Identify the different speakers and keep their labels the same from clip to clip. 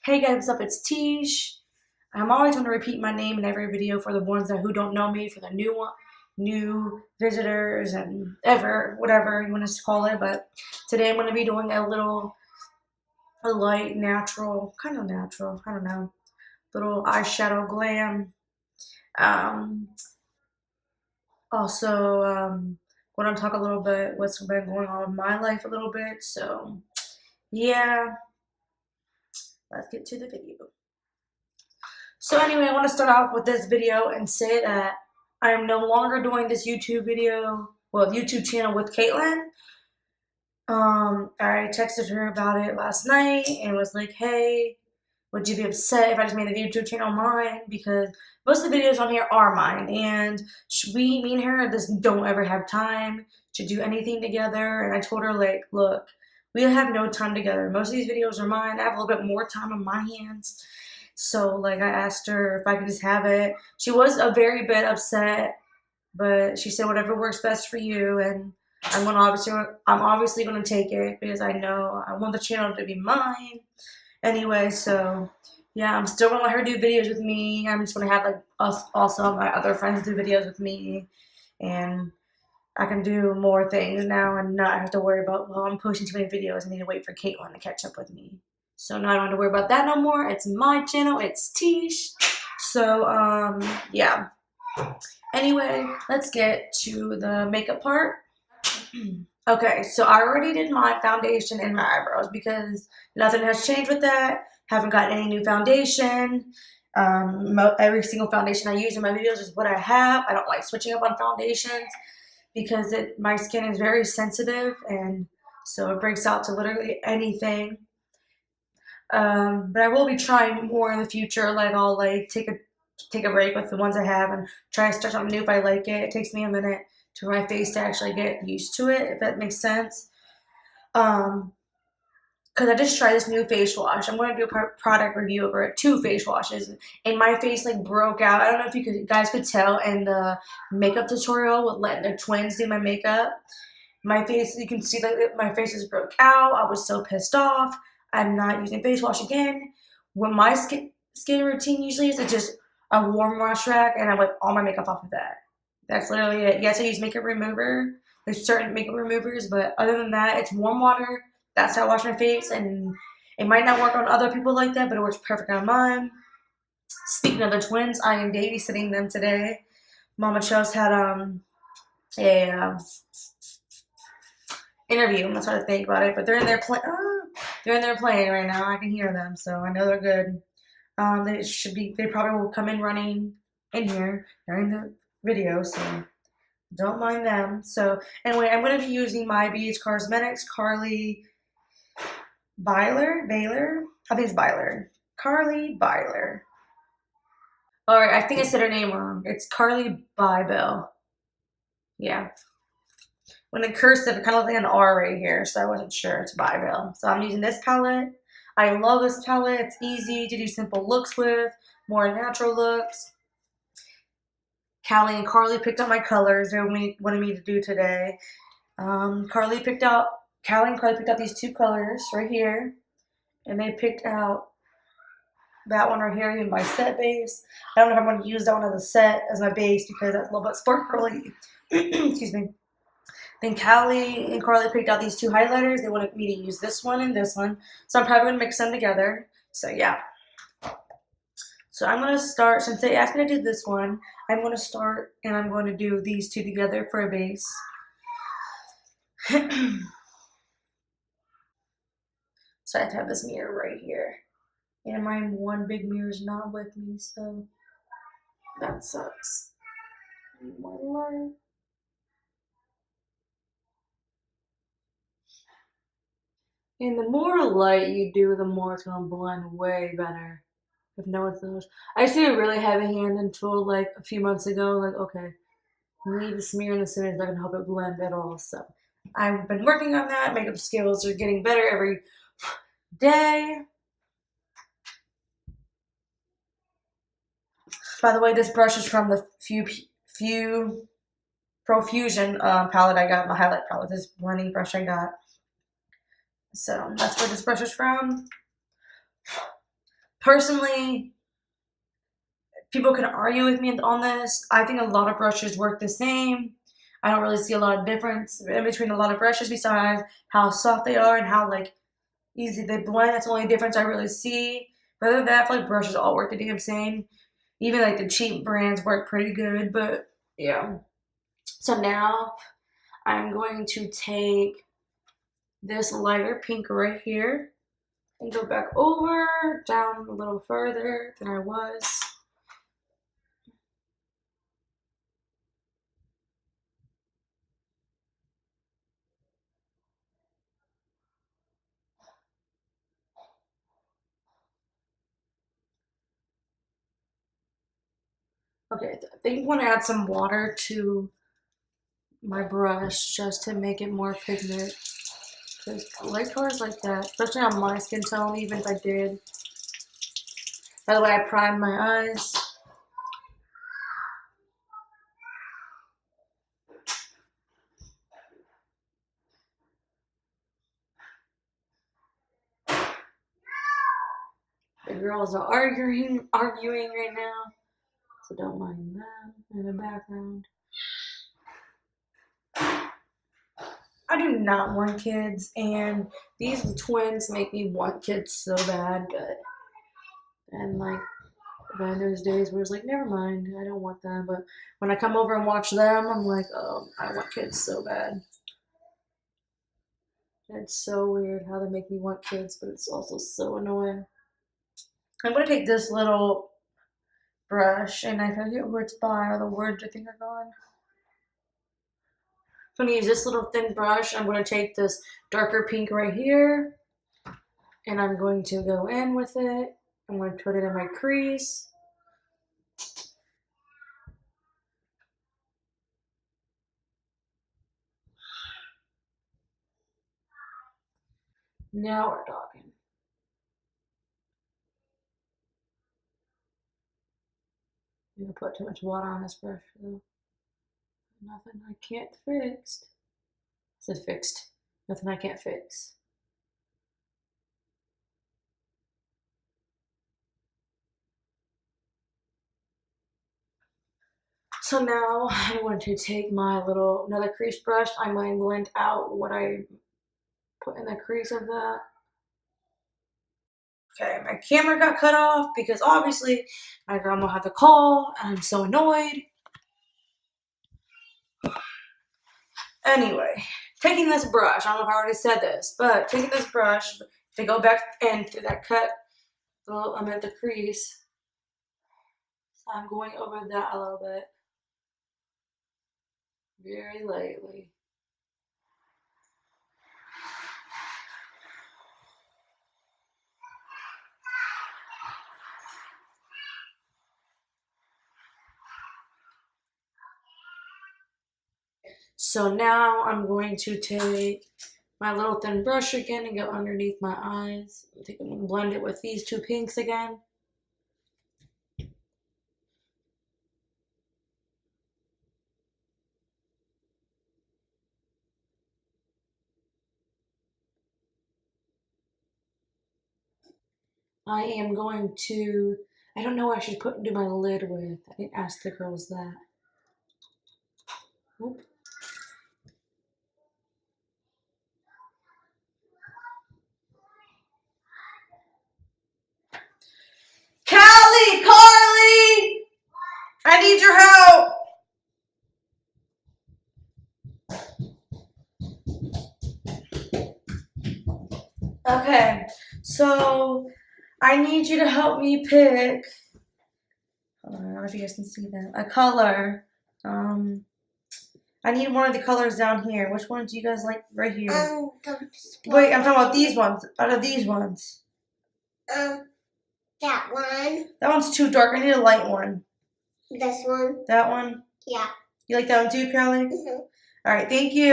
Speaker 1: Hey guys, what's up? It's Tish. I'm always going to repeat my name in every video for the ones who don't know me, for the new visitors and whatever you want us to call it. But today I'm going to be doing a light, natural, kind of natural, I don't know, little eyeshadow glam. Um, also, going to talk a little bit what's been going on in my life a little bit. So yeah, let's get to the video. So anyway, I want to start off with this video and say that I am no longer doing this YouTube channel with Caitlin. I texted her about it last night and was like, hey, would you be upset if I just made the YouTube channel mine? Because most of the videos on here are mine, and me and her, just don't ever have time to do anything together. And I told her, like, look, we have no time together. Most of these videos are mine. I have a little bit more time on my hands. So, like, I asked her if I could just have it. She was a very bit upset, but she said whatever works best for you, and I'm obviously going to take it because I know I want the channel to be mine. Anyway, so yeah, I'm still gonna let her do videos with me. I'm just gonna have like also my other friends do videos with me, and I can do more things now and not have to worry about, well, I'm posting too many videos. I need to wait for Caitlin to catch up with me. So now I don't have to worry about that no more. It's my channel. It's Tish. So yeah. Anyway, let's get to the makeup part. Okay, so I already did my foundation and my eyebrows because nothing has changed with that. Haven't gotten any new foundation. Every single foundation I use in my videos is what I have. I don't like switching up on foundations because my skin is very sensitive, and so it breaks out to literally anything. But I will be trying more in the future. Like I'll like take a break with the ones I have and try to start something new if I like it. It takes me a minute for my face to actually get used to it, if that makes sense. Because I just tried this new face wash. I'm going to do a product review over it. 2 face washes, and my face like broke out. I don't know if you guys could tell in the makeup tutorial with letting the twins do my makeup. My face, you can see that my face is broke out. I was so pissed off. I'm not using face wash again. What my skin routine usually is just a warm wash rag, and I wipe all my makeup off with that. That's literally it. Yes, I use makeup remover. There's certain makeup removers, but other than that, it's warm water. That's how I wash my face, and it might not work on other people like that, but it works perfect on mine. Speaking of the twins, I am babysitting them today. Mama Chose had a interview. That's what I think about it. But they're in there playing right now. I can hear them, so I know they're good. They probably will come in running in here during the video, so don't mind them. So anyway, I'm going to be using my BH Cosmetics Carly Byler. I think it's Byler. Carly Byler. Alright, I think I said her name wrong. It's Carly Bybel. Yeah. When it cursive, it kind of looks like an R right here, so I wasn't sure. It's Bybel. So I'm using this palette. I love this palette. It's easy to do simple looks with, more natural looks. Callie and Carly picked out my colors they wanted me to do today. Callie and Carly picked out these 2 colors right here, and they picked out that one right here in my set base. I don't know if I'm going to use that one as a set as my base because that's a little bit sparkly. Excuse me. Then Callie and Carly picked out these 2 highlighters. They wanted me to use this one and this one, so I'm probably going to mix them together. So yeah. So I'm going to start, since they asked me to do this one, I'm going to start and I'm going to do these 2 together for a base. So I have to have this mirror right here. And my one big mirror is not with me, so that sucks. One light. And the more light you do, the more it's going to blend way better. If no one knows. I used to be a really heavy hand until like a few months ago. Like, okay, we need the smear in the center that can help it blend at all. So I've been working on that. Makeup skills are getting better every day. By the way, this brush is from the Few Profusion palette I got, my highlight palette. This blending brush I got. So that's where this brush is from. Personally, people can argue with me on this. I think a lot of brushes work the same. I don't really see a lot of difference in between a lot of brushes besides how soft they are and how like easy they blend. That's the only difference I really see. But other than that, I feel like brushes all work the damn same. Even like the cheap brands work pretty good, but yeah. So now I'm going to take this lighter pink right here and go back over, down a little further than I was. Okay, I think I want to add some water to my brush just to make it more pigment. Because light colors like that, especially on my skin tone, even if I did. By the way, I primed my eyes. The girls are arguing right now, so don't mind them in the background. I do not want kids, and these twins make me want kids so bad, and like, then there's days where it's like, never mind, I don't want them, but when I come over and watch them, I'm like, oh, I want kids so bad. It's so weird how they make me want kids, but it's also so annoying. I'm gonna take this little brush, and I forget who it's by, or the words I think are gone. I'm gonna use this little thin brush. I'm gonna take this darker pink right here, and I'm going to go in with it. I'm gonna put it in my crease. Now we're talking. I'm gonna put too much water on this brush though. Nothing I can't fix. I said fixed. Nothing I can't fix. So now I'm going to take my another crease brush. I'm going to blend out what I put in the crease of that. Okay, my camera got cut off because obviously my grandma had to call and I'm so annoyed. Anyway, taking this brush, I don't know if I already said this, but taking this brush to go back into that cut, I'm at the crease. So I'm going over that a little bit. Very lightly. So now I'm going to take my little thin brush again and go underneath my eyes. I'm going to blend it with these two pinks again. I am going to, I don't know what I should do my lid with. I didn't ask the girls that. Oop. Callie, Carly, I need your help. Okay, so I need you to help me pick. I don't know if you guys can see that. A color. I need one of the colors down here. Which one do you guys like right here? Wait, I'm talking about these ones. Out of these ones.
Speaker 2: That one.
Speaker 1: That one's too dark. I need a light one.
Speaker 2: This one.
Speaker 1: That one?
Speaker 2: Yeah.
Speaker 1: You like that one too, Callie?
Speaker 2: Mm-hmm.
Speaker 1: All right, thank you.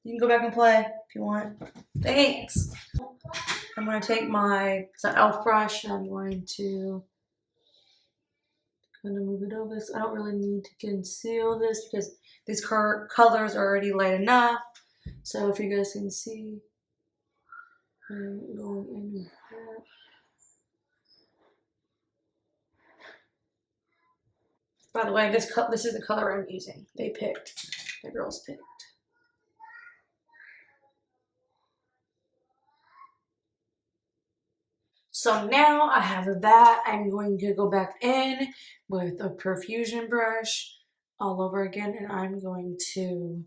Speaker 1: You can go back and play if you want. Thanks. I'm going to take my elf brush and I'm going to kind of move it over. So I don't really need to conceal this because these colors are already light enough. So if you guys can see, I'm going in with that. By the way, this is the color I'm using. They picked. The girls picked. So now I have that. I'm going to go back in with a perfusion brush all over again, and I'm going to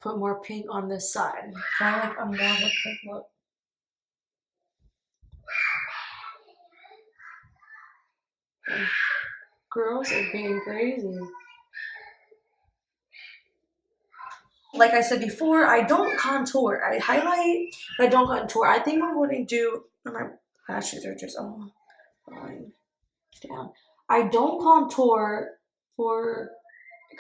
Speaker 1: put more pink on this side. Kind of like a more of a pink look. Girls are being crazy. Like I said before, I don't contour. I highlight, but I don't contour. I think I'm going to do, my lashes are just all falling down. I don't contour because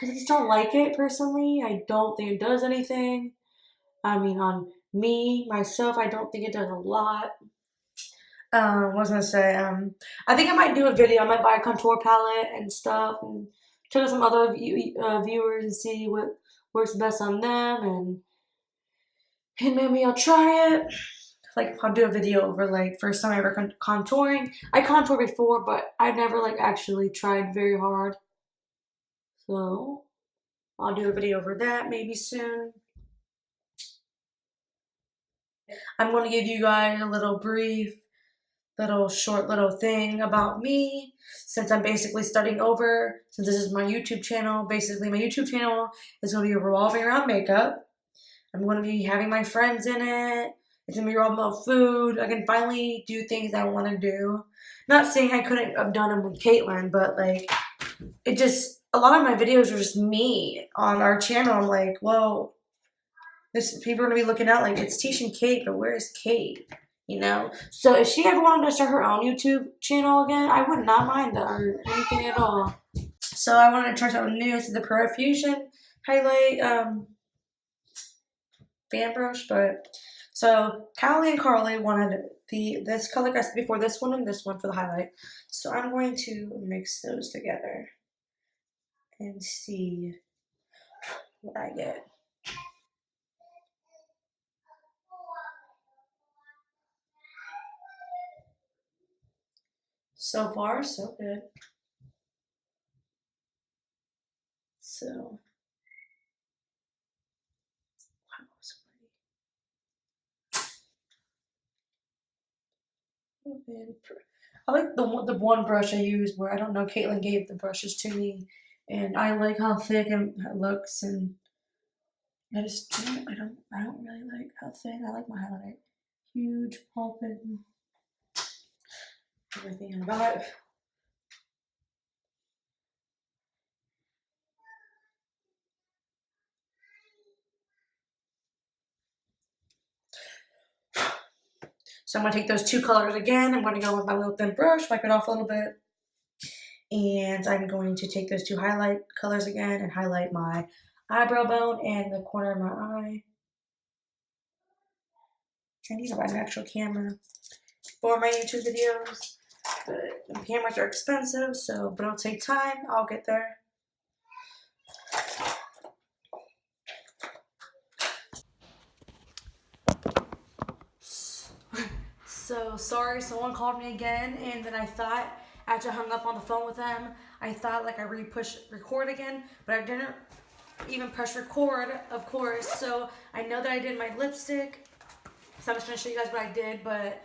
Speaker 1: I just don't like it personally. I don't think it does anything. I mean, on me, myself, I don't think it does a lot. What was I gonna say? I think I might do a video. I might buy a contour palette and stuff, and check out some other viewers and see what works best on them, and maybe I'll try it. Like I'll do a video over like first time I ever contouring. I contoured before, but I never like actually tried very hard. So I'll do a video over that maybe soon. I'm going to give you guys a little brief, short little thing about me since I'm basically starting over. Since this is my YouTube channel, basically my YouTube channel is going to be revolving around makeup. I'm going to be having my friends in it. It's going to be all about food. I can finally do things I want to do. Not saying I couldn't have done them with Caitlin, but like it just, a lot of my videos are just me on our channel. I'm like, well, people are gonna be looking out like it's Tish and Kate, but where is Kate? You know? So if she ever wanted to start her own YouTube channel again, I would not mind that or anything at all. So I wanted to try something new. This is the Profusion highlight fan brush, but so Callie and Carly wanted this color, like I said before, this one and this one for the highlight. So I'm going to mix those together and see what I get. So far, so good. So, wow, so pretty. I like the one brush I use where I don't know, Caitlin gave the brushes to me, and I like how thick it looks, and I just I don't really like how thin. I like my highlight huge, pulping, everything about it. So I'm going to take those two colors again. I'm going to go with my little thin brush, wipe it off a little bit. And I'm going to take those two highlight colors again and highlight my eyebrow bone and the corner of my eye. I need to buy an actual camera for my YouTube videos. But the cameras are expensive, so but it'll take time. I'll get there. So sorry, someone called me again, and then I thought after I hung up on the phone with them, I thought like I pushed record again, but I didn't even press record, of course. So I know that I did my lipstick. So I'm just gonna show you guys what I did, but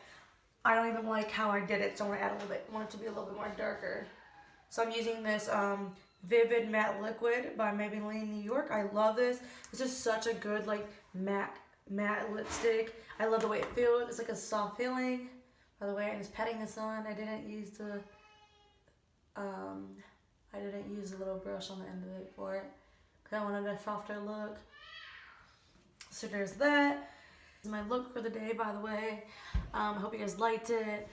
Speaker 1: I don't even like how I did it, so I'm gonna add a little bit. I want it to be a little bit more darker. So I'm using this Vivid Matte Liquid by Maybelline New York. I love this. This is such a good like matte lipstick. I love the way it feels. It's like a soft feeling. By the way, I'm just patting this on. I didn't use the little brush on the end of it for it because I wanted a softer look. So there's that. This is my look for the day, by the way. I hope you guys liked it.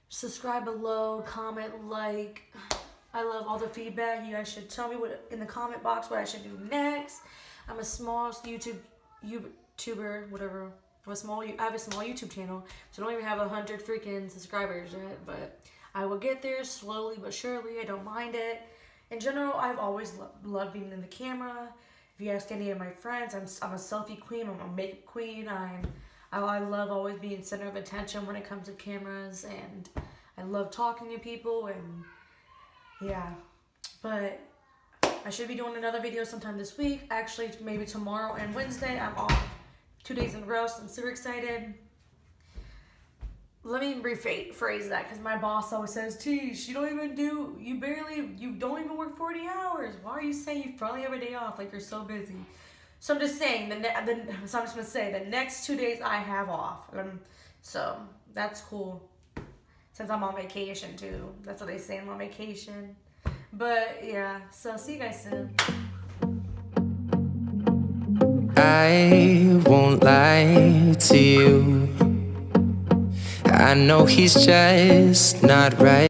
Speaker 1: Subscribe below, comment, like. I love all the feedback. You guys should tell me in the comment box what I should do next. I'm a small YouTuber, whatever. I have a small YouTube channel, so I don't even have 100 freaking subscribers yet, but I will get there slowly but surely. I don't mind it. In general, I've always loved being in the camera. If you ask any of my friends, I'm a selfie queen. I'm a makeup queen. I love always being center of attention when it comes to cameras, and I love talking to people, and yeah. But I should be doing another video sometime this week. Actually, maybe tomorrow and Wednesday. I'm off 2 days in a row, so I'm super excited. Let me rephrase that because my boss always says, "Tish, you don't even work 40 hours. Why are you saying you probably have a day off? Like you're so busy." So I'm just saying so I'm just gonna say the next 2 days I have off. So that's cool. Since I'm on vacation too. That's what they say. I'm on vacation. But yeah, so see you guys soon.
Speaker 3: I won't lie to you. I know he's just not right.